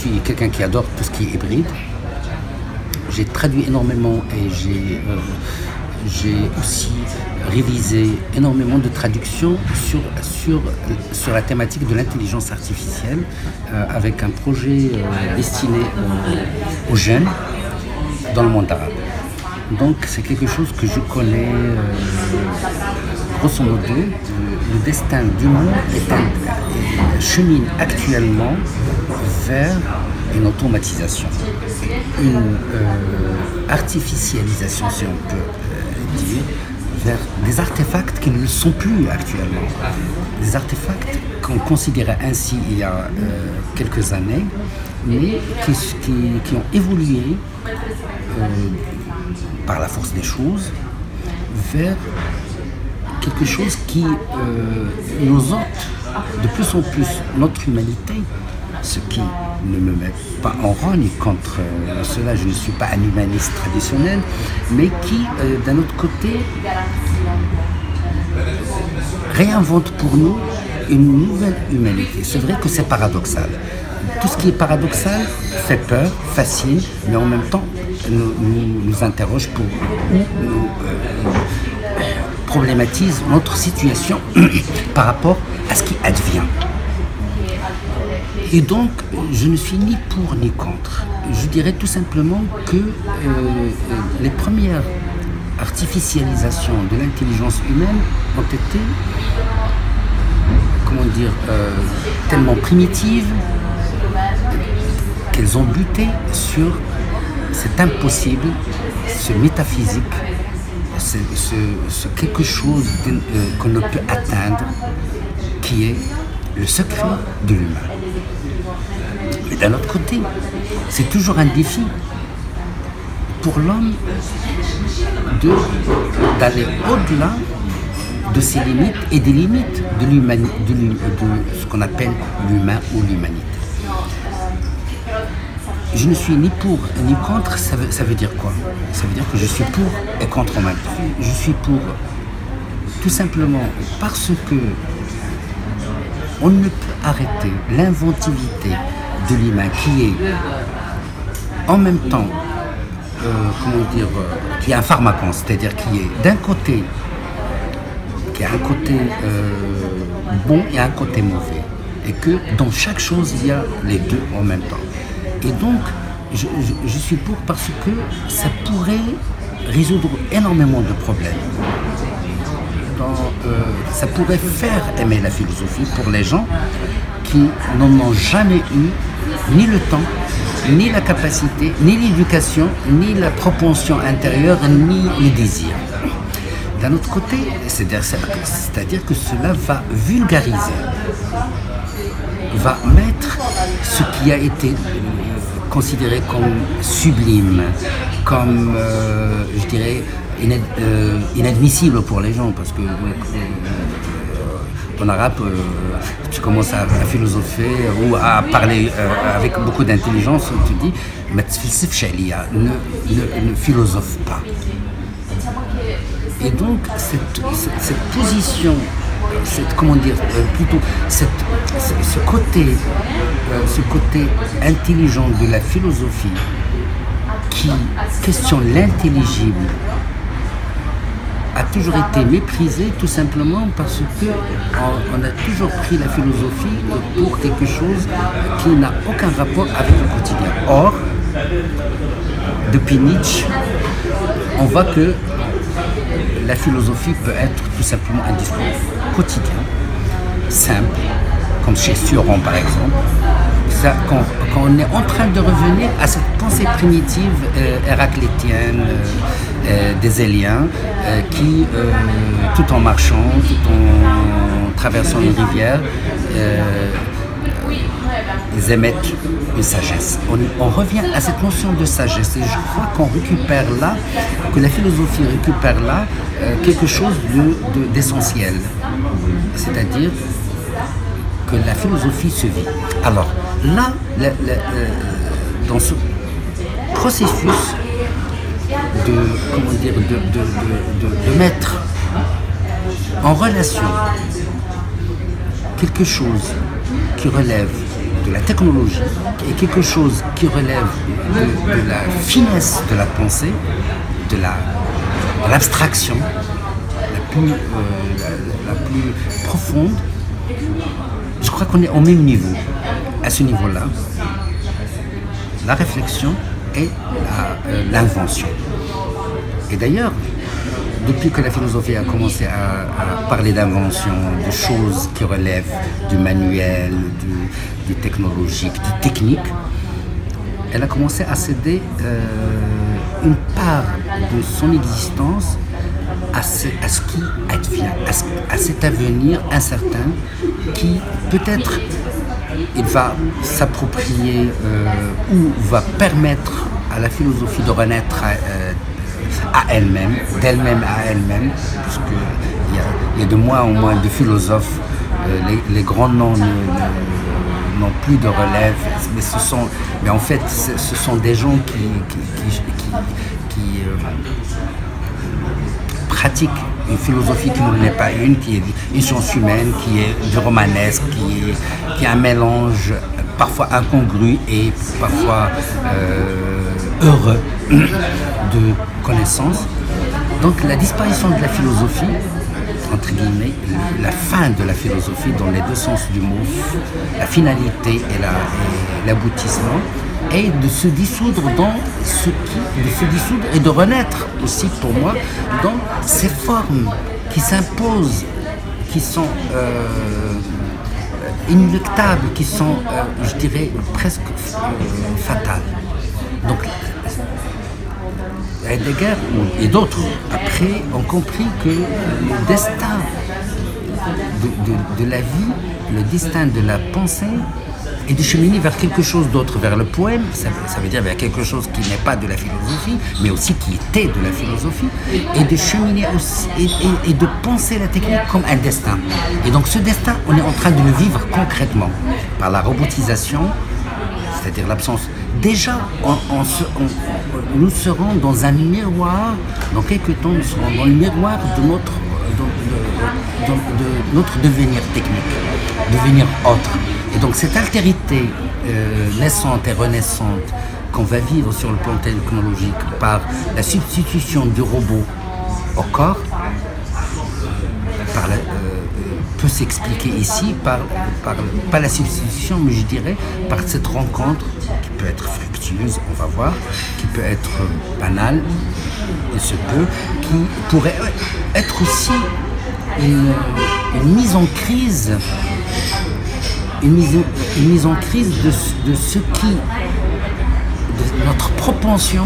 suis quelqu'un qui adore tout ce qui est hybride. J'ai traduit énormément et j'ai aussi révisé énormément de traductions sur la thématique de l'intelligence artificielle avec un projet destiné aux jeunes dans le monde arabe. Donc c'est quelque chose que je connais grosso modo. Le destin du monde chemine actuellement vers une automatisation, une artificialisation, si on peut dire, vers des artefacts qui ne le sont plus actuellement. Des artefacts qu'on considérait ainsi il y a quelques années, mais qui ont évolué par la force des choses vers quelque chose qui nous ôte de plus en plus notre humanité, ce qui ne me met pas en rogne contre cela, je ne suis pas un humaniste traditionnel, mais qui, d'un autre côté, réinvente pour nous une nouvelle humanité. C'est vrai que c'est paradoxal. Tout ce qui est paradoxal fait peur, fascine, mais en même temps nous interroge nous problématise notre situation par rapport à ce qui advient. Et donc, je ne suis ni pour ni contre. Je dirais tout simplement que les premières artificialisations de l'intelligence humaine ont été, comment dire, tellement primitives qu'elles ont buté sur cet impossible, ce métaphysique, ce quelque chose qu'on ne peut atteindre, qui est le secret de l'humain. Mais d'un autre côté, c'est toujours un défi pour l'homme d'aller au-delà de ses limites et des limites de ce qu'on appelle l'humain ou l'humanité. Je ne suis ni pour ni contre, ça veut dire quoi? Ça veut dire que je suis pour et contre en même temps. Je suis pour tout simplement parce que on ne peut arrêter l'inventivité de l'humain qui est en même temps, qui est un pharmacon, c'est-à-dire qui est d'un côté, qui a un côté bon et un côté mauvais. Et que dans chaque chose, il y a les deux en même temps. Et donc, je suis pour parce que ça pourrait résoudre énormément de problèmes. Ça pourrait faire aimer la philosophie pour les gens qui n'en ont jamais eu ni le temps, ni la capacité, ni l'éducation, ni la propension intérieure, ni le désir. D'un autre côté, c'est-à-dire que cela va vulgariser, va mettre ce qui a été considéré comme sublime, comme, je dirais, inadmissible pour les gens, parce que en arabe, tu commences à philosopher ou à parler avec beaucoup d'intelligence, tu dis ne philosophe pas. Et donc cette position, ce côté intelligent de la philosophie qui questionne l'intelligible a toujours été méprisé tout simplement parce que on a toujours pris la philosophie pour quelque chose qui n'a aucun rapport avec le quotidien. Or, depuis Nietzsche, on voit que la philosophie peut être tout simplement un discours quotidien, simple, comme chez Sioran par exemple. Quand on est en train de revenir à cette pensée primitive héraclétienne des Éliens qui, tout en marchant, tout en traversant une rivière, ils émettent une sagesse. On revient à cette notion de sagesse et je crois qu'on récupère là, que la philosophie récupère là quelque chose d'essentiel. C'est-à-dire que la philosophie se vit. Alors là, dans ce processus de mettre en relation quelque chose qui relève de la technologie est quelque chose qui relève de la finesse de la pensée, de l'abstraction la plus profonde. Je crois qu'on est au même niveau. À ce niveau-là, la réflexion et l'invention. Et d'ailleurs, depuis que la philosophie a commencé à parler d'invention, de choses qui relèvent du manuel, du technologique, du technique, elle a commencé à céder une part de son existence à ce qui advient, à cet avenir incertain qui peut-être il va s'approprier ou va permettre à la philosophie de renaître à elle-même, d'elle-même à elle-même, puisqu'il y a de moins en moins de philosophes, les grands noms n'ont plus de relève, mais en fait ce sont des gens qui pratiquent une philosophie qui n'en est pas une, qui est une science humaine, qui est du romanesque, qui est un mélange parfois incongru et parfois heureux de connaissances. Donc la disparition de la philosophie, entre guillemets, la fin de la philosophie dans les deux sens du mot, la finalité et l'aboutissement, et de se dissoudre dans de se dissoudre et de renaître aussi pour moi dans ces formes qui s'imposent, qui sont inéluctables, qui sont, je dirais, presque fatales. Donc Heidegger et d'autres, après, ont compris que le destin de la vie, le destin de la pensée, est de cheminer vers quelque chose d'autre, vers le poème, ça veut dire vers quelque chose qui n'est pas de la philosophie, mais aussi qui était de la philosophie, et de cheminer aussi, et de penser la technique comme un destin. Et donc ce destin, on est en train de le vivre concrètement, par la robotisation, c'est-à-dire l'absence. Déjà, nous serons dans un miroir, dans quelques temps, nous serons dans le miroir de notre devenir technique, devenir autre. Et donc cette altérité naissante et renaissante qu'on va vivre sur le plan technologique par la substitution du robot au corps, peut s'expliquer ici par pas la substitution, mais je dirais par cette rencontre qui peut être fructueuse, on va voir, qui peut être banale, il se peut, qui pourrait être aussi une mise en crise, une mise en crise de ce qui, de notre propension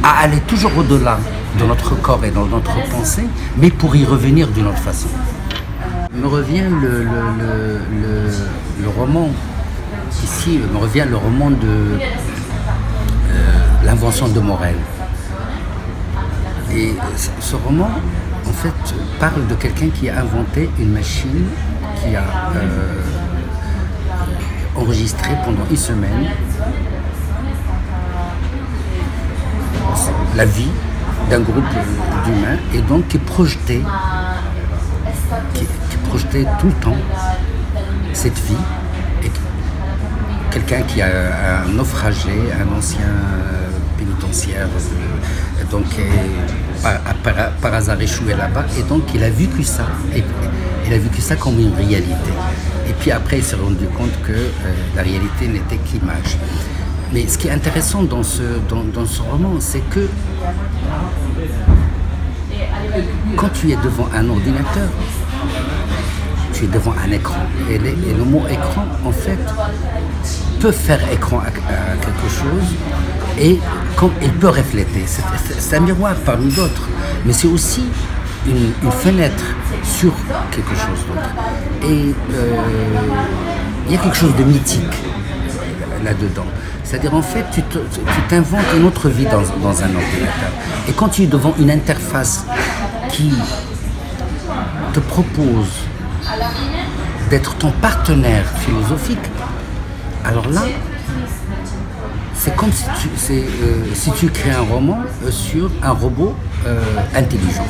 à aller toujours au-delà de notre corps et dans notre pensée, mais pour y revenir d'une autre façon. Me revient le roman, ici, me revient le roman de l'invention de Morel. Et ce roman, en fait, parle de quelqu'un qui a inventé une machine, qui a enregistré pendant une semaine la vie d'un groupe d'humains et donc qui projetait tout le temps cette vie, et quelqu'un qui a un naufragé, un ancien pénitentiaire, donc par hasard échoué là-bas, et donc il a vécu ça, et il a vécu ça comme une réalité. Et puis après il s'est rendu compte que la réalité n'était qu'image. Mais ce qui est intéressant dans ce roman, c'est que quand tu es devant un ordinateur, tu es devant un écran. Et le mot écran, en fait, peut faire écran à quelque chose et comme il peut refléter. C'est un miroir parmi d'autres, mais c'est aussi une fenêtre sur quelque chose d'autre. Et il y a quelque chose de mythique là-dedans. C'est-à-dire, en fait, tu t'inventes une autre vie dans un ordinateur. Et quand tu es devant une interface qui te propose d'être ton partenaire philosophique, alors là, c'est comme si tu crées un roman sur un robot intelligent.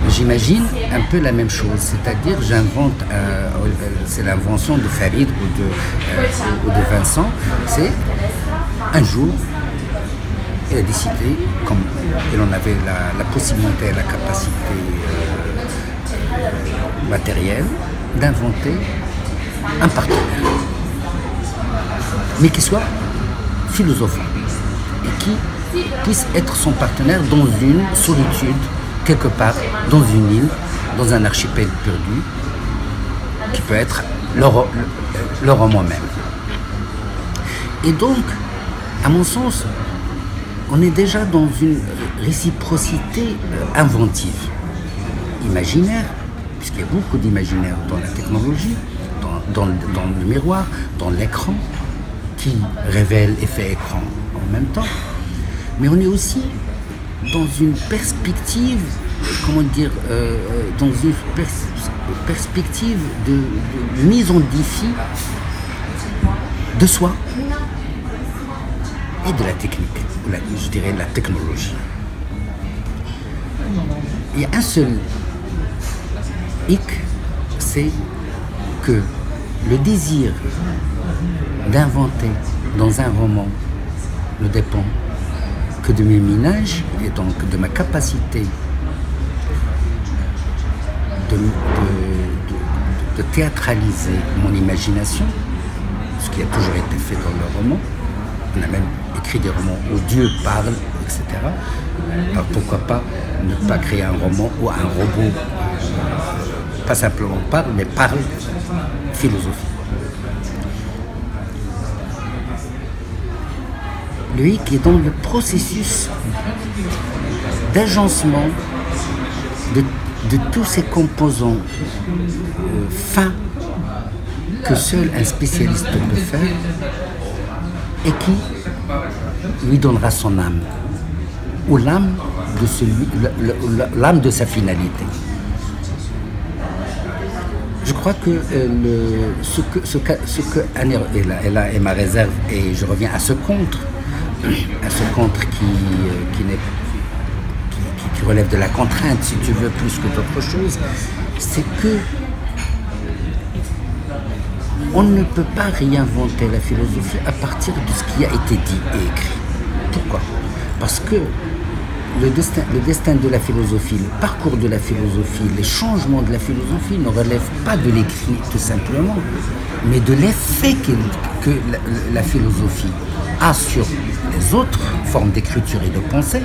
j'imagine un peu la même chose, c'est-à-dire j'invente, c'est l'invention de Farid ou de Vincent, c'est un jour, il a décidé, comme il en avait la possibilité et la capacité matérielle, d'inventer un partenaire, mais qui soit philosophe et qui puisse être son partenaire dans une solitude, quelque part, dans une île, dans un archipel perdu, qui peut être le roman même. Et donc, à mon sens, on est déjà dans une réciprocité inventive, imaginaire, puisqu'il y a beaucoup d'imaginaire dans la technologie, dans le miroir, dans l'écran, qui révèle et fait écran en même temps. Mais on est aussi dans une perspective, comment dire, dans une perspective de mise en défi de soi et de la technique, je dirais de la technologie. Il y a un seul hic, c'est que le désir d'inventer dans un roman ne dépend que de mes ménages et donc de ma capacité de théâtraliser mon imagination, ce qui a toujours été fait dans le roman. On a même écrit des romans où Dieu parle, etc. Alors pourquoi pas ne pas créer un roman où un robot, pas simplement parle, mais parle philosophie. Le hic est dans le processus d'agencement de tous ces composants fins que seul un spécialiste peut faire et qui lui donnera son âme, ou l'âme de sa finalité. Je crois que ce que et là est ma réserve, et je reviens à ce contre qui relève de la contrainte, si tu veux, plus que d'autre chose, c'est que on ne peut pas réinventer la philosophie à partir de ce qui a été dit et écrit. Pourquoi? Parce que le destin de la philosophie, le parcours de la philosophie, les changements de la philosophie ne relèvent pas de l'écrit tout simplement, mais de l'effet que la philosophie a sur les autres formes d'écriture et de pensée,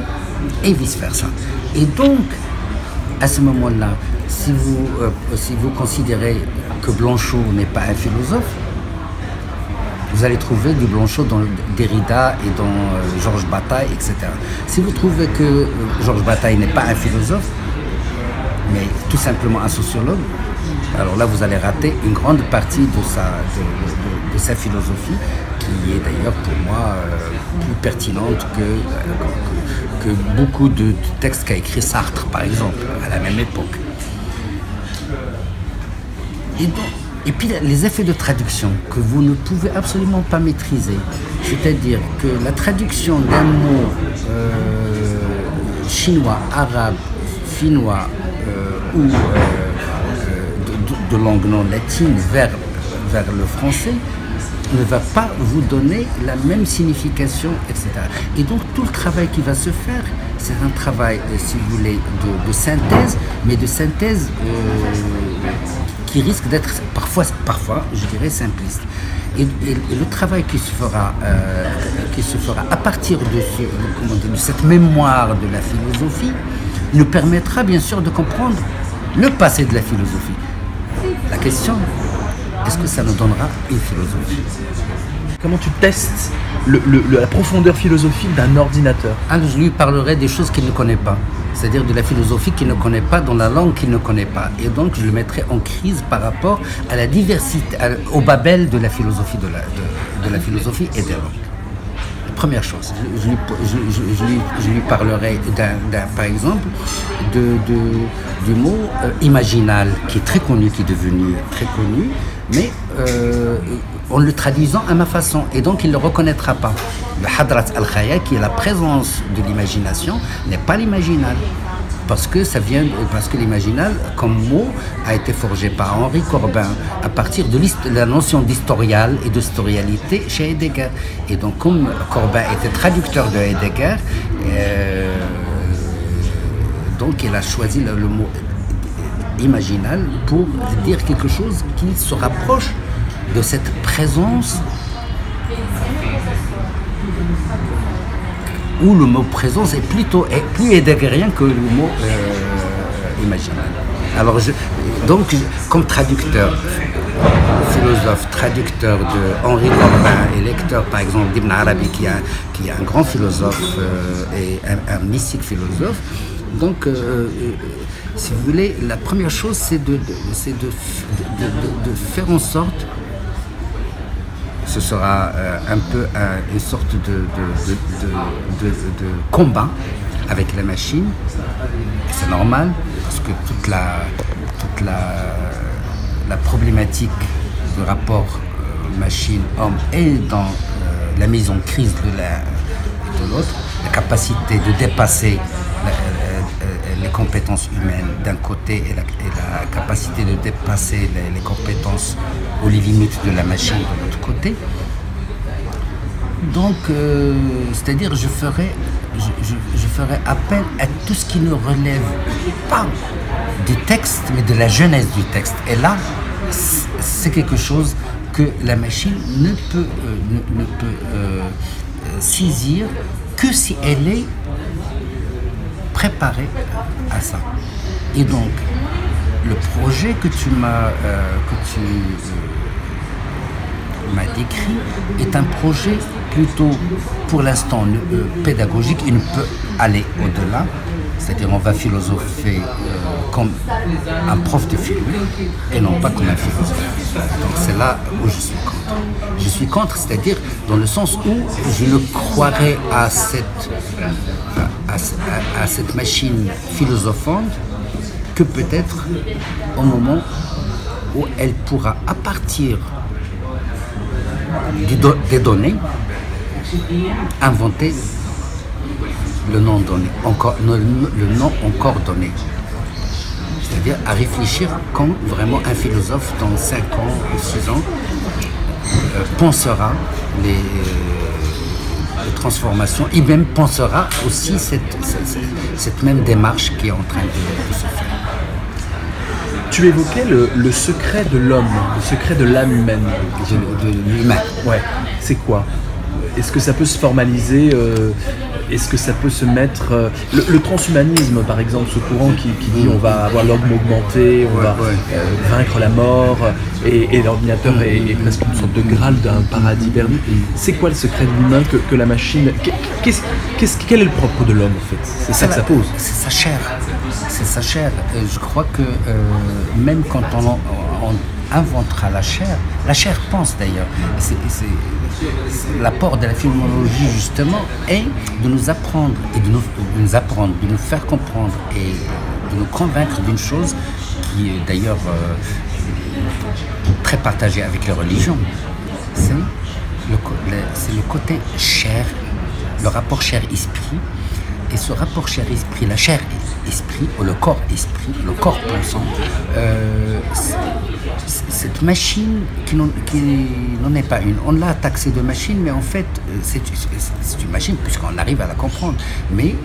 et vice-versa. Et donc, à ce moment-là, si vous considérez que Blanchot n'est pas un philosophe, vous allez trouver du Blanchot dans Derrida et dans Georges Bataille, etc. Si vous trouvez que Georges Bataille n'est pas un philosophe, mais tout simplement un sociologue, alors là vous allez rater une grande partie de sa philosophie, qui est d'ailleurs pour moi plus pertinente que beaucoup de textes qu'a écrit Sartre, par exemple, à la même époque. Et puis les effets de traduction que vous ne pouvez absolument pas maîtriser, c'est-à-dire que la traduction d'un mot chinois, arabe, finnois ou de langue non latine vers le français ne va pas vous donner la même signification, etc. Et donc tout le travail qui va se faire, c'est un travail, si vous voulez, de synthèse, mais de synthèse qui risque d'être parfois, je dirais, simpliste. Et le travail qui se fera à partir de cette mémoire de la philosophie nous permettra bien sûr de comprendre le passé de la philosophie. La question, est-ce que ça nous donnera une philosophie? Comment tu testes la profondeur philosophique d'un ordinateur? Je lui parlerai des choses qu'il ne connaît pas, c'est-à-dire de la philosophie qu'il ne connaît pas, dans la langue qu'il ne connaît pas. Et donc je le mettrai en crise par rapport à la diversité, au Babel de la philosophie, de la philosophie et des langues. Première chose, je lui parlerai par exemple du mot imaginal, qui est très connu, qui est devenu très connu, mais en le traduisant à ma façon, et donc il ne le reconnaîtra pas. Le hadrat al-khaya, qui est la présence de l'imagination, n'est pas l'imaginal. parce que l'imaginal, comme mot, a été forgé par Henri Corbin à partir de la notion d'historial et d'historialité chez Heidegger. Et donc, comme Corbin était traducteur de Heidegger, donc il a choisi le mot imaginal pour dire quelque chose qui se rapproche de cette présence où le mot présence est plus heideggerien que le mot imaginal. Alors, comme traducteur, philosophe, traducteur de Henri Corbin et lecteur, par exemple, d'Ibn Arabi, qui est un grand philosophe et un mystique philosophe, donc, si vous voulez, la première chose, c'est de faire en sorte, ce sera un peu une sorte de combat avec la machine. C'est normal, parce que toute la problématique du rapport machine-homme est dans la mise en crise de l'autre, la capacité de dépasser les compétences humaines d'un côté et la capacité de dépasser les compétences ou les limites de la machine de l'autre côté. Donc, c'est-à-dire je ferai appel à tout ce qui ne relève pas du texte, mais de la jeunesse du texte. Et là, c'est quelque chose que la machine ne peut saisir que si elle est préparée à ça. Et donc, le projet que tu m'as décrit est un projet plutôt, pour l'instant, pédagogique. Il ne peut aller au-delà. C'est-à-dire, on va philosopher comme un prof de philo et non pas comme un philosophe. Donc, c'est là où je suis contre. Je suis contre, c'est-à-dire dans le sens où je ne croirais à cette machine philosophante que peut-être au moment où elle pourra, à partir des données, inventer le nom donné, le nom encore donné. C'est-à-dire à réfléchir comme vraiment un philosophe dans 5 ans ou 6 ans pensera les transformations et même pensera aussi cette même démarche qui est en train de se faire. Tu évoquais le secret de l'homme, le secret de l'âme humaine. De l'humain. Ouais, c'est quoi? Est-ce que ça peut se formaliser? Est-ce que ça peut se mettre... le transhumanisme, par exemple, ce courant qui dit on va avoir l'homme augmenté, on va vaincre la mort, et l'ordinateur est presque une sorte de graal d'un paradis perdu. C'est quoi le secret de l'humain que la machine... Quel est le propre de l'homme, en fait? C'est ça que ça pose. C'est sa chair. C'est sa chair. Je crois que même quand on inventera la chair pense d'ailleurs. L'apport de la philologie justement est de nous apprendre et de nous faire comprendre et de nous convaincre d'une chose qui est d'ailleurs très partagée avec les religions. C'est le côté chair, le rapport chair-esprit. Et ce rapport chair-esprit, la chair-esprit, ou le corps-esprit, le corps pensant, cette machine qui n'en est pas une. On l'a taxée de machine, mais en fait, c'est une machine puisqu'on arrive à la comprendre. Mais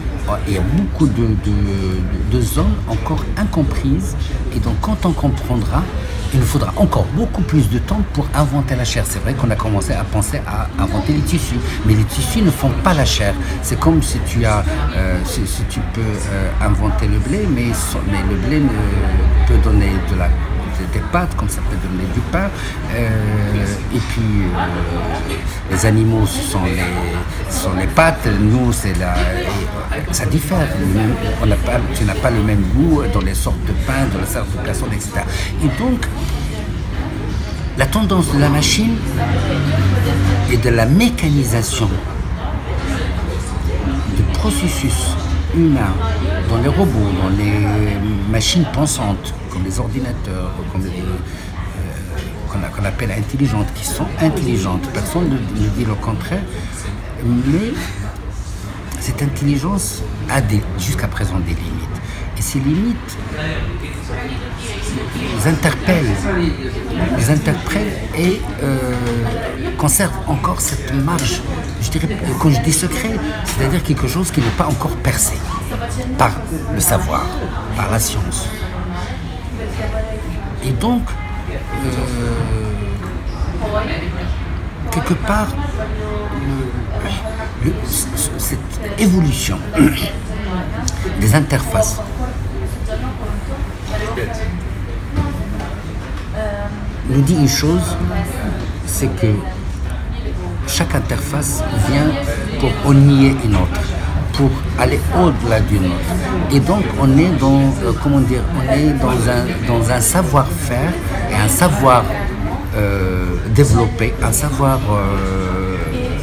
il y a beaucoup de zones encore incomprises. Et donc, quand on comprendra, il nous faudra encore beaucoup plus de temps pour inventer la chair. C'est vrai qu'on a commencé à penser à inventer les tissus, mais les tissus ne font pas la chair. C'est comme si tu peux inventer le blé, mais le blé ne peut donner des pâtes, comme ça peut donner du pain. Et puis les animaux ce sont les pâtes, nous ça diffère. Tu n'as pas le même goût dans les sortes de pain, dans les sortes de poissons, etc. Et donc la tendance de la machine et de la mécanisation du processus humain dans les robots, dans les machines pensantes, comme les ordinateurs, comme qu'on appelle intelligentes, qui sont intelligentes. Personne ne dit le contraire, mais cette intelligence a jusqu'à présent des limites. Et ces limites les interpellent et conservent encore cette marge, je dirais, quand je dis secret, c'est-à-dire quelque chose qui n'est pas encore percé par le savoir, par la science. Et donc, quelque part, cette évolution des interfaces nous dit une chose, c'est que chaque interface vient pour en nier une autre, pour aller au-delà d'une autre. Et donc on est dans, on est dans un savoir-faire et un savoir développé, un savoir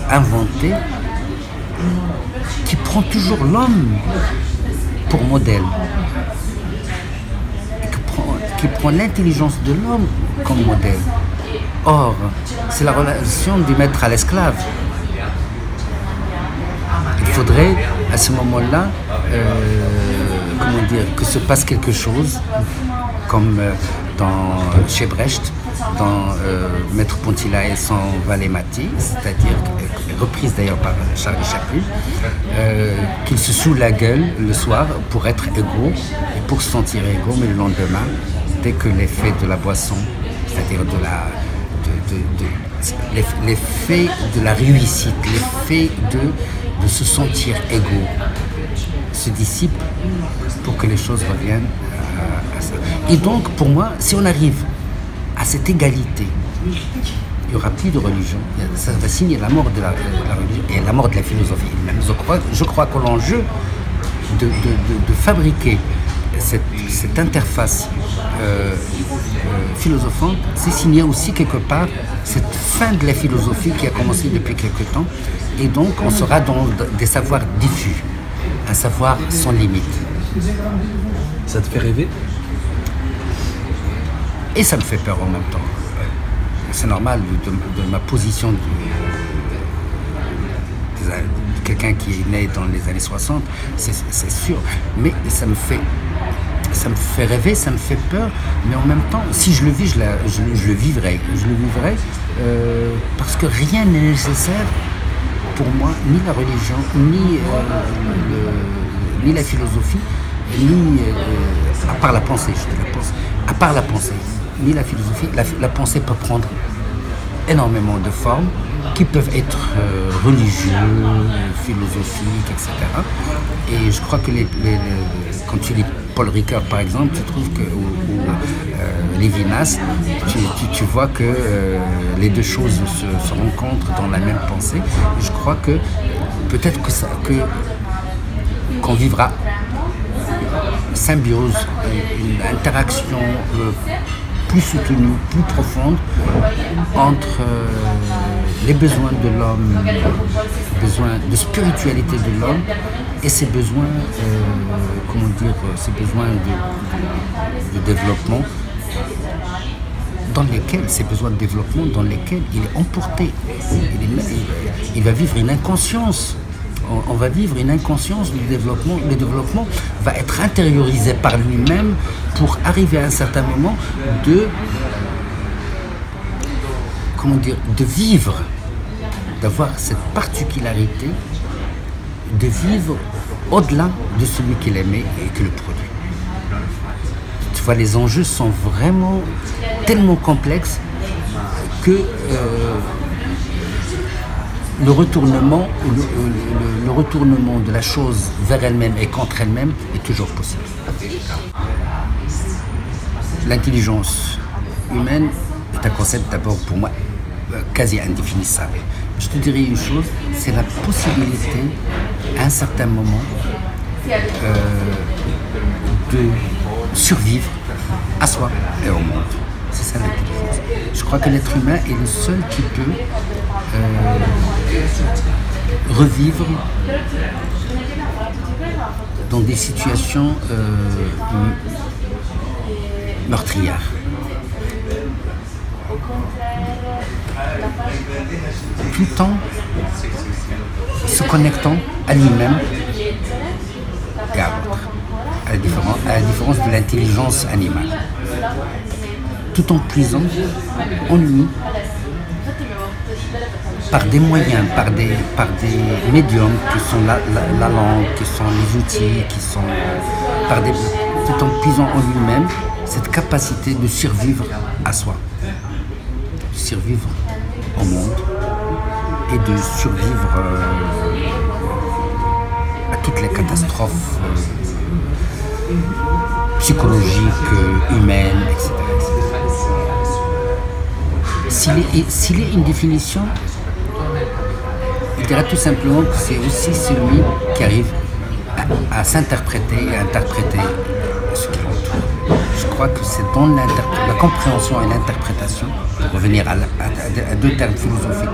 inventé qui prend toujours l'homme pour modèle. Qui prend l'intelligence de l'homme comme modèle. Or, c'est la relation du maître à l'esclave. Il faudrait, à ce moment-là, que se passe quelque chose, comme chez Brecht, dans Maître Pontilla et son valet Mati, c'est-à-dire reprise d'ailleurs par Charlie Chaplin, qu'il se saoule la gueule le soir pour être égaux et pour se sentir égaux, mais le lendemain, dès que l'effet de la boisson, c'est-à-dire l'effet de la réussite, l'effet de se sentir égaux, se dissipe pour que les choses reviennent à ça. Et donc, pour moi, si on arrive à cette égalité, il n'y aura plus de religion. Ça va signer la mort de la religion et la mort de la philosophie. Même je crois que l'enjeu de fabriquer cette interface philosophante, c'est signer aussi quelque part cette fin de la philosophie qui a commencé depuis quelque temps. Et donc, on sera dans des savoirs diffus, un savoir sans limite. Ça te fait rêver? Et ça me fait peur en même temps. C'est normal de ma position de quelqu'un qui est né dans les années 60, c'est sûr. Mais ça me fait rêver, ça me fait peur. Mais en même temps, si je le vis, je le vivrai. Je le vivrai parce que rien n'est nécessaire pour moi, ni la religion, ni la philosophie, ni à part la pensée, à part la pensée, ni la philosophie. La pensée peut prendre énormément de formes qui peuvent être religieux, philosophiques, etc. Et je crois que quand tu lis Paul Ricoeur, par exemple, tu trouves que, ou Lévinas, tu vois que les deux choses se rencontrent dans la même pensée. Et je crois que peut-être qu'on vivra symbiose, une interaction plus soutenue, plus profonde entre les besoins de l'homme, les besoins de spiritualité de l'homme et ses besoins, ses besoins de développement ces besoins de développement dans lesquels il est emporté. Il va vivre une inconscience. On va vivre une inconscience du développement. Le développement va être intériorisé par lui-même pour arriver à un certain moment de vivre, d'avoir cette particularité, de vivre au-delà de celui qu'il aimait et que le produit. Tu vois, les enjeux sont vraiment tellement complexes que le retournement de la chose vers elle-même et contre elle-même est toujours possible. L'intelligence humaine est un concept d'abord pour moi quasi indéfinissable. Je te dirais une chose, c'est la possibilité à un certain moment de survivre à soi et au monde. C'est ça l'intelligence. Je crois que l'être humain est le seul qui peut revivre dans des situations meurtrières. tout en se connectant à lui-même et à l'autre, à la différence de l'intelligence animale, tout en puisant en lui par des moyens, par des médiums qui sont la langue, qui sont les outils, qui sont tout en puisant en lui-même cette capacité de survivre à soi, de survivre au monde et de survivre à toutes les catastrophes psychologiques, humaines, etc. S'il est une définition, je dirais tout simplement que c'est aussi celui qui arrive à s'interpréter et à interpréter ce qui l'entoure. Je crois que c'est dans la compréhension et l'interprétation, pour revenir à deux termes philosophiques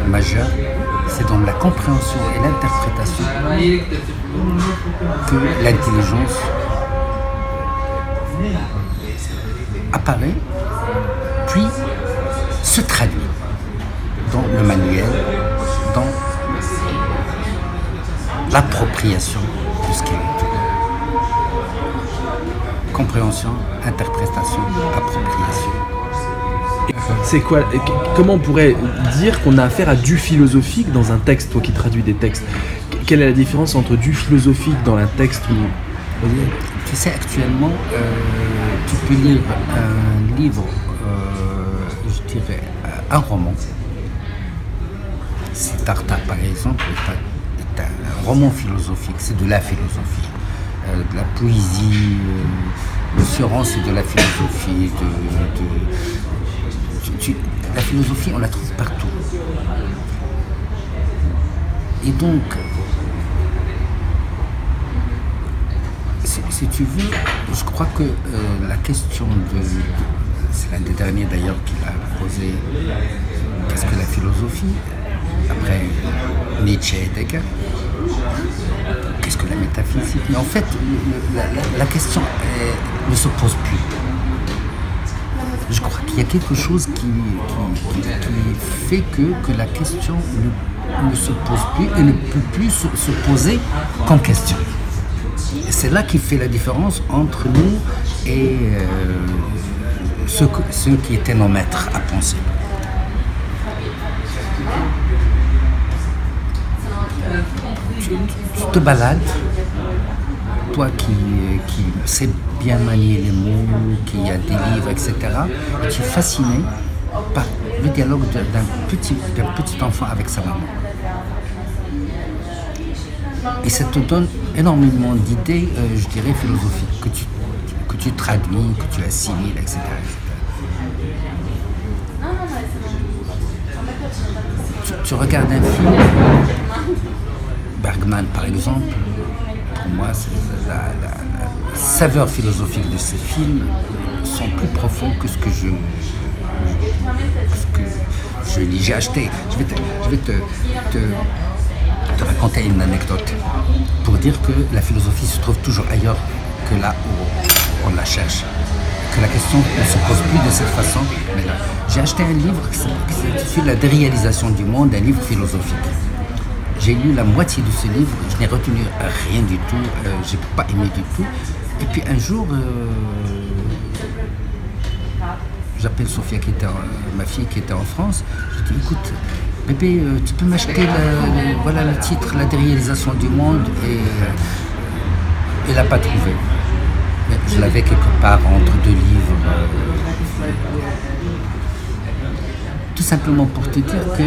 majeurs, c'est dans la compréhension et l'interprétation que l'intelligence apparaît, puis se traduit dans le manuel, dans l'appropriation de ce qui est. Compréhension, interprétation, appropriation. C'est quoi, comment on pourrait dire qu'on a affaire à du philosophique dans un texte, toi qui traduis des textes? Quelle est la différence entre du philosophique dans un texte ou... Tu sais, actuellement, tu peux lire un livre, je dirais, un roman. Siddhartha, par exemple, est un roman philosophique, c'est de la philosophie. De la poésie, le Sioran, c'est de la philosophie. La philosophie, on la trouve partout. Et donc, si tu veux, je crois que la question c'est l'un des derniers d'ailleurs qui l'a posé, qu'est-ce que la philosophie? Après Nietzsche et Descartes. Qu'est-ce que la métaphysique? Mais en fait, la question ne se pose plus. Je crois qu'il y a quelque chose qui fait que la question ne se pose plus et ne peut plus se poser comme question. Et c'est là qui fait la différence entre nous et ceux qui étaient nos maîtres à penser. Tu te balades, toi qui sais bien manier les mots, qui a des livres, etc. Et tu es fasciné par le dialogue d'un petit enfant avec sa maman. Et ça te donne énormément d'idées, je dirais, philosophiques, que tu traduis, que tu assimiles, etc. Tu regardes un film, Bergman par exemple, pour moi, la saveur philosophique de ces films sont plus profonds que ce que je lis. J'ai acheté, je vais te raconter une anecdote pour dire que la philosophie se trouve toujours ailleurs que là où on la cherche. Que la question ne se pose plus de cette façon. Mais là, j'ai acheté un livre qui s'intitule La déréalisation du monde, un livre philosophique. J'ai lu la moitié de ce livre, je n'ai retenu rien du tout, je n'ai pas aimé du tout. Et puis un jour, j'appelle Sophia, ma fille qui était en France, je dis écoute, bébé, tu peux m'acheter voilà le titre, La déréalisation du monde, et elle n'a pas trouvé. Mais je l'avais quelque part entre deux livres. Tout simplement pour te dire que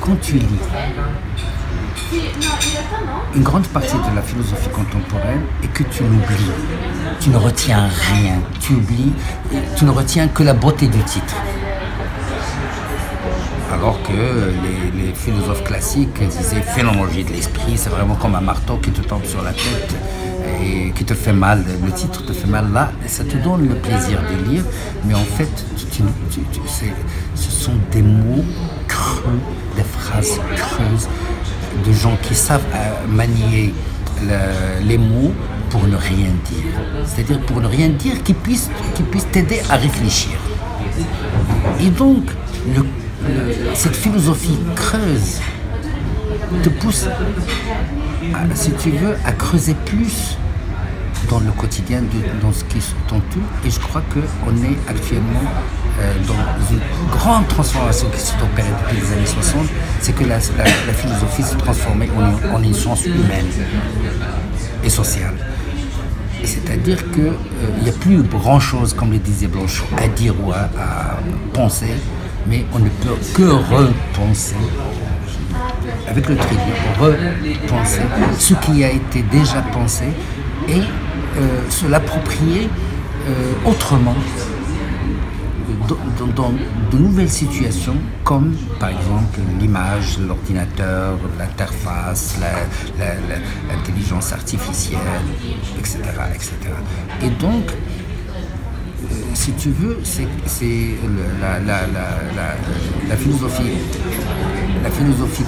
quand tu lis une grande partie de la philosophie contemporaine et que tu l'oublies, tu ne retiens rien, tu oublies, tu ne retiens que la beauté du titre. Alors que les philosophes classiques disaient phénoménologie de l'esprit, c'est vraiment comme un marteau qui te tombe sur la tête et qui te fait mal, le titre te fait mal là, et ça te donne le plaisir de lire, mais en fait, ce sont des mots creux, des phrases creuses, de gens qui savent manier les mots pour ne rien dire. C'est-à-dire pour ne rien dire, qui puissent t'aider à réfléchir. Et donc, cette philosophie creuse, te pousse, si tu veux, à creuser plus dans le quotidien, dans ce qui t'entoure. Et je crois qu'on est actuellement dans une grande transformation qui s'est opérée depuis les années 60. C'est que la philosophie s'est transformée en une science humaine et sociale. C'est-à-dire qu'il n'y a plus grand-chose, comme le disait Blanchot, à dire ou à penser, mais on ne peut que repenser, avec le trait, repenser ce qui a été déjà pensé et se l'approprier autrement dans de nouvelles situations, comme par exemple l'image, l'ordinateur, l'interface, l'intelligence artificielle, etc., etc. Et donc, si tu veux, c'est la philosophie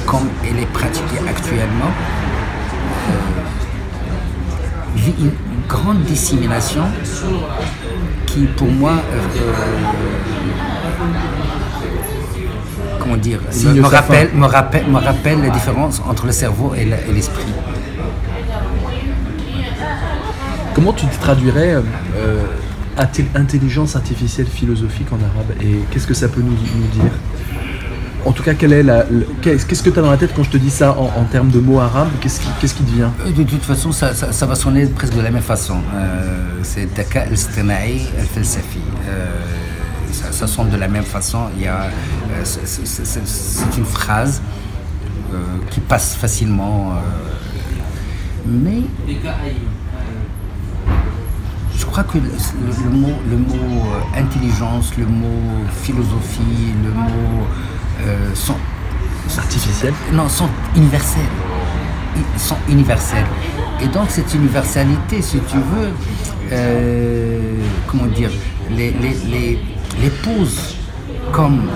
comme elle est pratiquée actuellement vit une grande dissémination qui, pour moi, comment dire, me rappelle la différence entre le cerveau et l'esprit. Comment tu te traduirais intelligence artificielle philosophique en arabe, et qu'est-ce que ça peut nous dire? En tout cas, qu'est-ce que tu as dans la tête quand je te dis ça en termes de mots arabes? Qu'est-ce qui te vient? De toute façon, ça va sonner presque de la même façon. C'est Daka al-Istina'i al-Falsafi. Ça sonne de la même façon. C'est une phrase qui passe facilement. Mais je crois que le mot intelligence, le mot philosophie, le mot sont artificiels? Non, sont universels. Ils sont universels. Et donc cette universalité, si tu veux, comment dire, les pose comme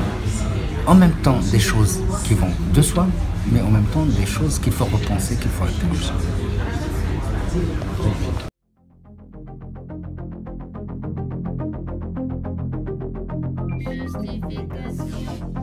en même temps des choses qui vont de soi, mais en même temps des choses qu'il faut repenser, qu'il faut interroger. Justification.